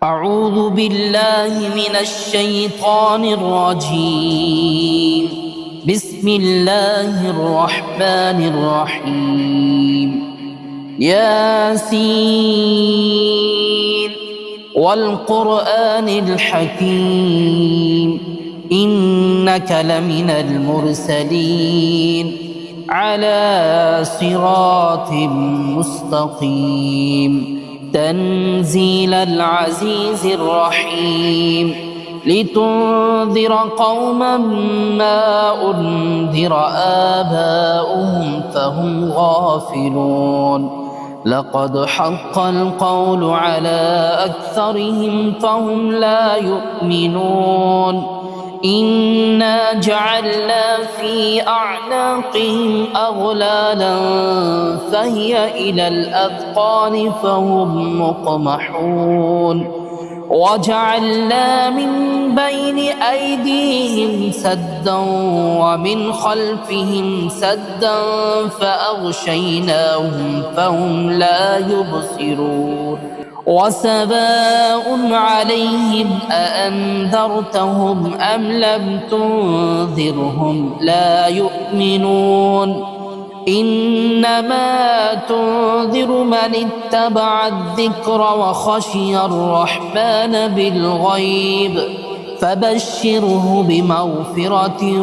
أعوذ بالله من الشيطان الرجيم. بسم الله الرحمن الرحيم. ياسين والقرآن الحكيم إنك لمن المرسلين على صراط مستقيم تنزيل العزيز الرحيم لتنذر قوما ما أنذر آباؤهم فهم غافلون لقد حق القول على أكثرهم فهم لا يؤمنون إنا جعلنا في أعناقهم أغلالا فهي إلى الأذقان فهم مقمحون وجعلنا من بين أيديهم سدا ومن خلفهم سدا فأغشيناهم فهم لا يبصرون وسواء عليهم أأنذرتهم أم لم تنذرهم لا يؤمنون إنما تنذر من اتبع الذكر وخشي الرحمن بالغيب فبشره بمغفرة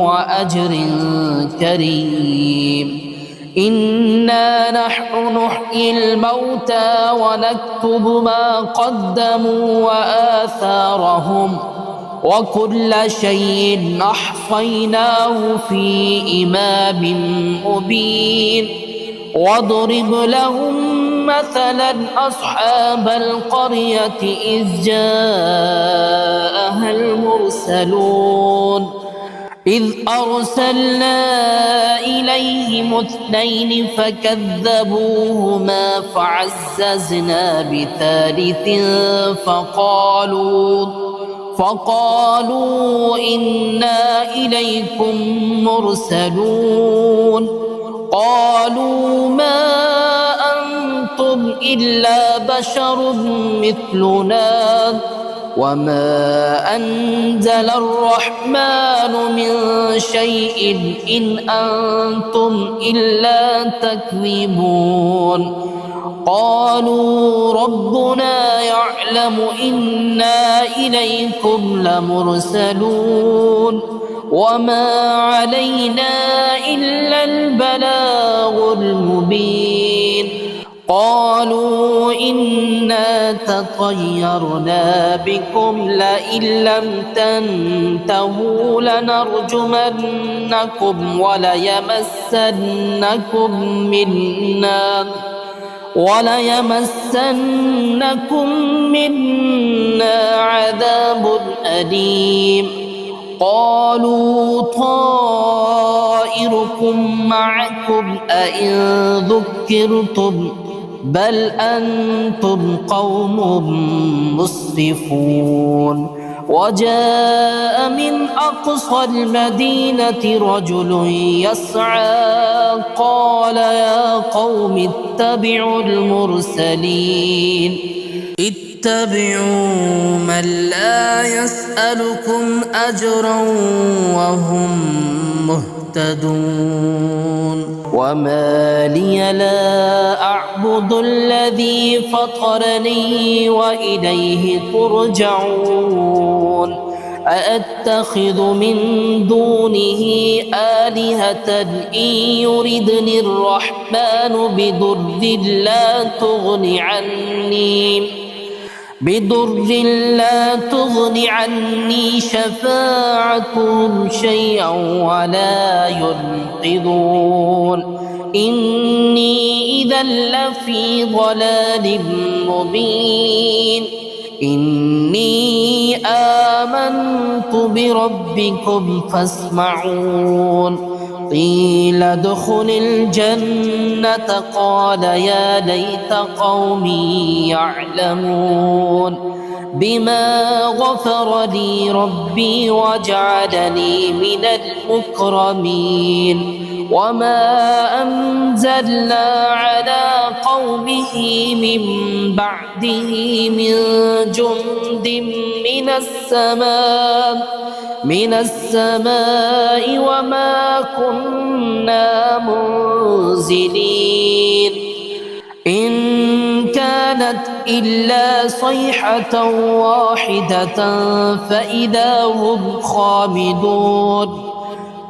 وأجر كريم إنا نحن نحيي الموتى ونكتب ما قدموا وآثارهم وكل شيء أحصيناه في إمام مبين واضرب لهم مثلا أصحاب القرية إذ جاءها المرسلون إذ أرسلنا إليهم اثنين فكذبوهما فعززنا بثالث فقالوا إنا إليكم مرسلون قالوا ما أنتم إلا بشر مثلنا وما أنزل الرحمن من شيء إن أنتم إلا تكذبون قالوا ربنا يعلم إنا إليكم لمرسلون وما علينا إلا البلاغ المبين قالوا إنا تطيرنا بكم لئن لم تنتهوا لنرجمنكم وليمسنكم منا عذاب أليم قالوا طائركم معكم أئن ذكرتم بل أنتم قوم مسرفون وجاء من أقصى المدينة رجل يسعى قال يا قوم اتبعوا المرسلين اتبعوا من لا يسألكم أجرا وهم مهتدون وما لي لا أعبد الذي فطرني وإليه ترجعون أأتخذ من دونه آلهة إن يردني الرحمن بضر لا تغن عني شفاعتهم شيئا ولا ينقذون إني إذا لفي ضلال مبين إني آمنت بربكم فاسمعون قيل ادخل الجنة قال يا ليت قومي يعلمون بما غفر لي ربي وجعلني من المكرمين وما أنزلنا على قومه من بعده من جند من السماء وما كنا منزلين إن كانت إلا صيحة واحدة فإذا هم خامدون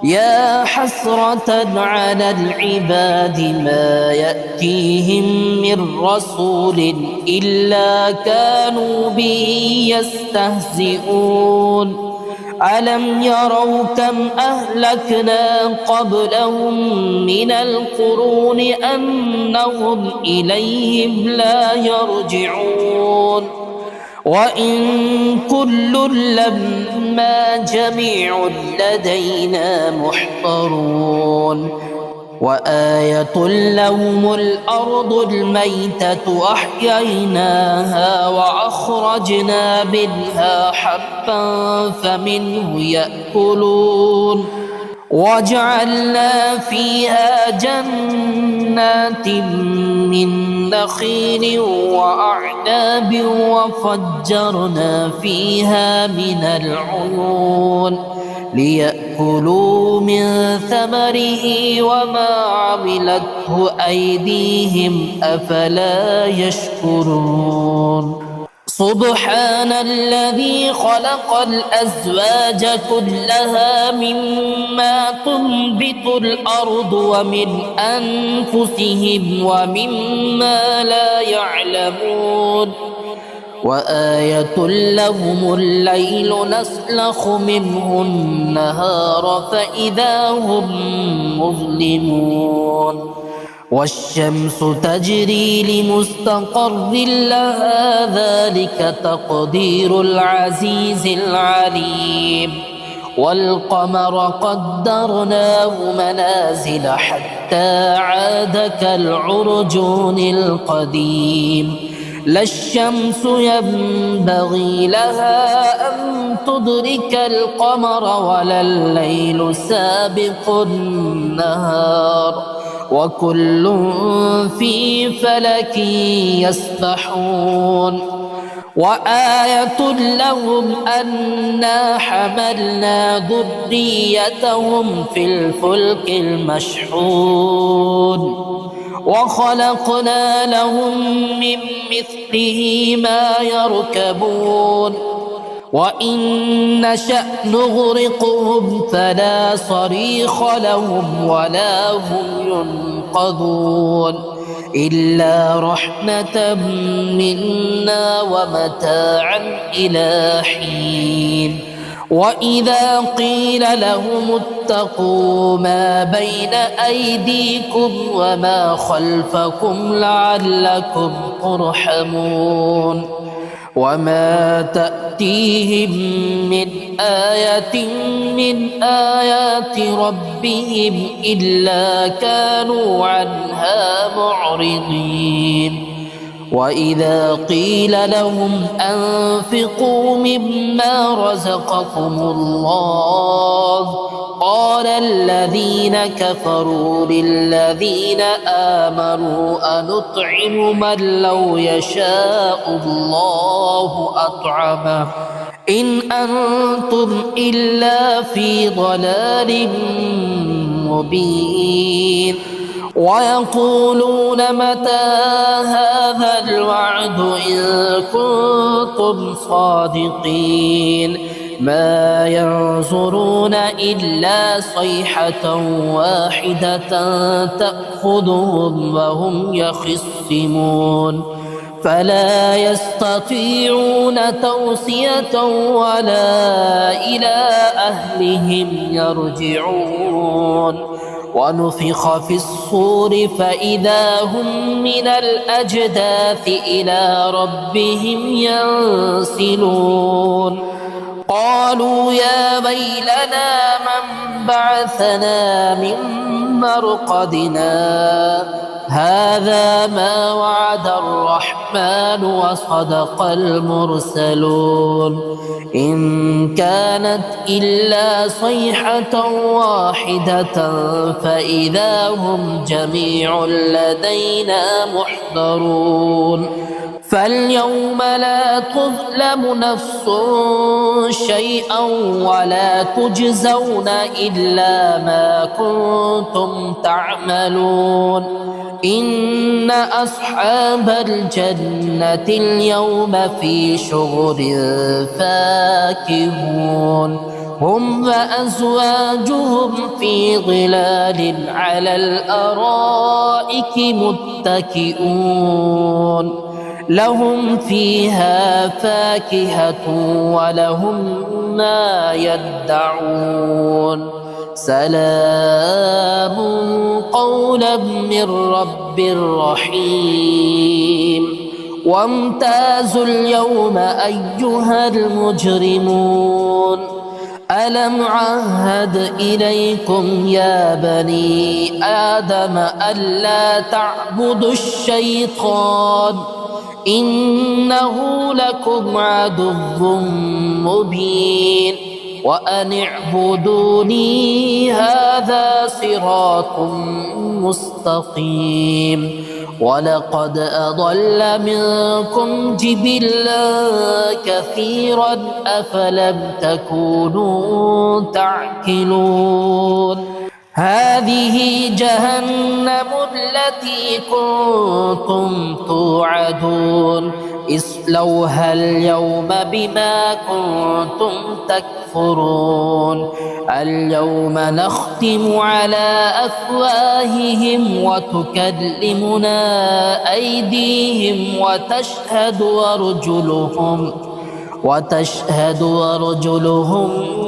يا حسرة على العباد ما يأتيهم من رسول إلا كانوا به يستهزئون ألم يروا كم أهلكنا قبلهم من القرون أنهم إليهم لا يرجعون وإن كل لما جميع لدينا محضرون وآية لهم الأرض الميتة أحييناها وأخرجنا منها حبا فمنه يأكلون وجعلنا فيها جنات من نخيل وأعناب وفجرنا فيها من العيون ليأكلوا من ثمره وما عملته أيديهم أفلا يشكرون سبحان الذي خلق الأزواج كلها مما تنبت الأرض ومن أنفسهم ومما لا يعلمون وآية لهم الليل نسلخ منه النهار فإذا هم مظلمون والشمس تجري لمستقر لها ذلك تقدير العزيز العليم والقمر قدرناه منازل حتى عاد كالعرجون القديم لا الشمس ينبغي لها أن تدرك القمر ولا الليل سابق النهار وكل في فلك يسبحون وآية لهم أنا حملنا ذريتهم في الفلك المشحون وخلقنا لهم من مثله ما يركبون وإن نشأ نغرقهم فلا صريخ لهم ولا هم ينقذون إلا رحمة منا ومتاعا إلى حين وإذا قيل لهم اتقوا ما بين أيديكم وما خلفكم لعلكم ترحمون وما تأتيهم من آية من آيات ربهم إلا كانوا عنها معرضين وإذا قيل لهم أنفقوا مما رزقكم الله قال الذين كفروا للذين آمنوا أنطعم من لو يشاء الله أطعمه إن أنتم إلا في ضلال مبين ويقولون متى هذا الوعد إن كنتم صادقين ما ينظرون إلا صيحة واحدة تأخذهم وهم يخصمون فلا يستطيعون توصية ولا إلى أهلهم يرجعون ونفخ في الصور فإذا هم من الأجداث إلى ربهم ينسلون قالوا يا ويلنا من بعثنا من مرقدنا هذا ما وعد الرحمن وصدق المرسلون إن كانت إلا صيحة واحدة فإذا هم جميع لدينا محضرون فاليوم لا تظلم نفس شيئا ولا تجزون إلا ما كنتم تعملون إن أصحاب الجنة اليوم في شغل فاكهون هم وأزواجهم في ظلال على الأرائك متكئون لهم فيها فاكهة ولهم ما يدعون سلام قولا من رب رحيم وامتازوا اليوم أيها المجرمون ألم عهد إليكم يا بني آدم ألا تعبدوا الشيطان إنه لكم عدو مبين وأن اعبدوني هذا صراط مستقيم ولقد أضل منكم جبلا كثيرا أفلم تكونوا تعقلون هذه جهنم التي كنتم توعدون اصلوها اليوم بما كنتم تكفرون اليوم نختم على أفواههم وتكلمنا أيديهم وتشهد أرجلهم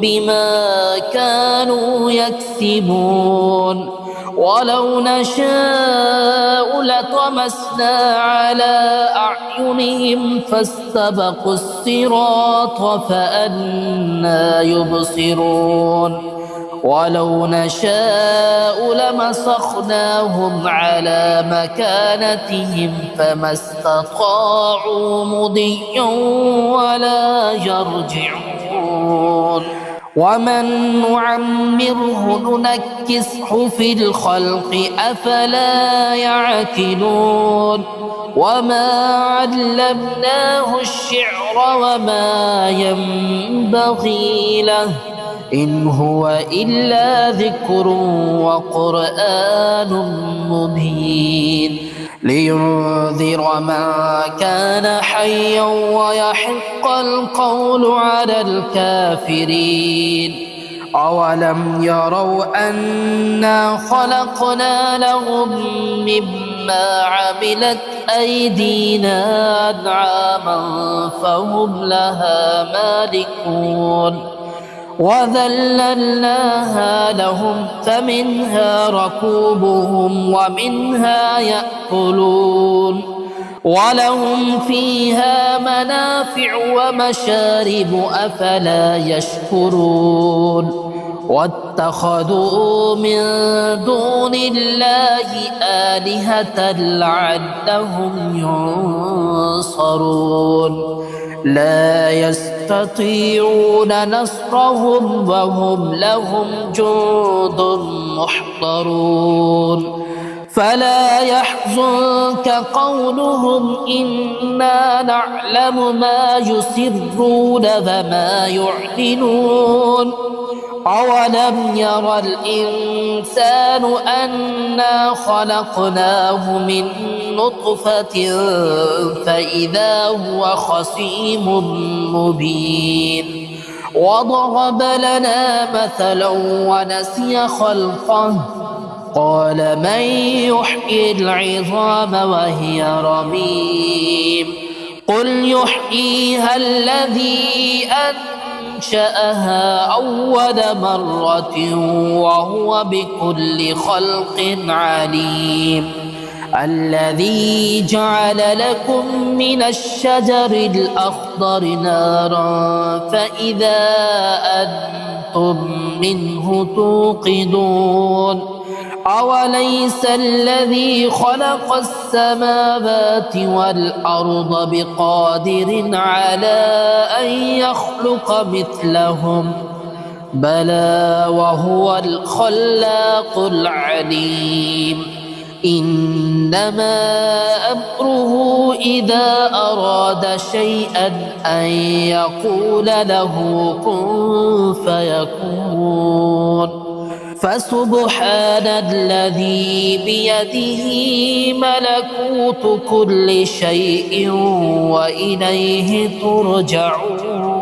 بما كانوا يكسبون ولو نشاء لطمسنا على أعينهم فاستبقوا الصراط فأنى يبصرون ولو نشاء لمسخناهم على مكانتهم فما استطاعوا مضيا ولا يرجعون ومن نعمره ننكسه في الخلق أفلا يعقلون وما علمناه الشعر وما ينبغي له إن هو إلا ذكر وقرآن مبين لينذر من كان حيا ويحق القول على الكافرين أولم يروا أنا خلقنا لهم مما عملت أيدينا أنعاما فهم لها مالكون وذللناها لهم فمنها ركوبهم ومنها يأكلون ولهم فيها منافع ومشارب أفلا يشكرون واتخذوا من دون الله آلهة لعلهم ينصرون لا يستطيعون نصرهم وهم لهم جند محضرون فلا يحزنك قولهم إنا نعلم ما يسرون وما يعلنون أولم ير الإنسان أنا خلقناه من نطفة فإذا هو خصيم مبين وضرب لنا مثلا ونسي خلقه قال من يحيي العظام وهي رميم قل يحييها الذي أنشأها أول مرة وهو بكل خلق عليم الذي جعل لكم من الشجر الأخضر نارا فإذا أنتم منه توقدون أوليس الذي خلق السماوات والأرض بقادر على أن يخلق مثلهم بلى وهو الخلاق العليم إنما أمره إذا أراد شيئا أن يقول له كن فيكون فسبحان الذي بيده ملكوت كل شيء وإليه ترجعون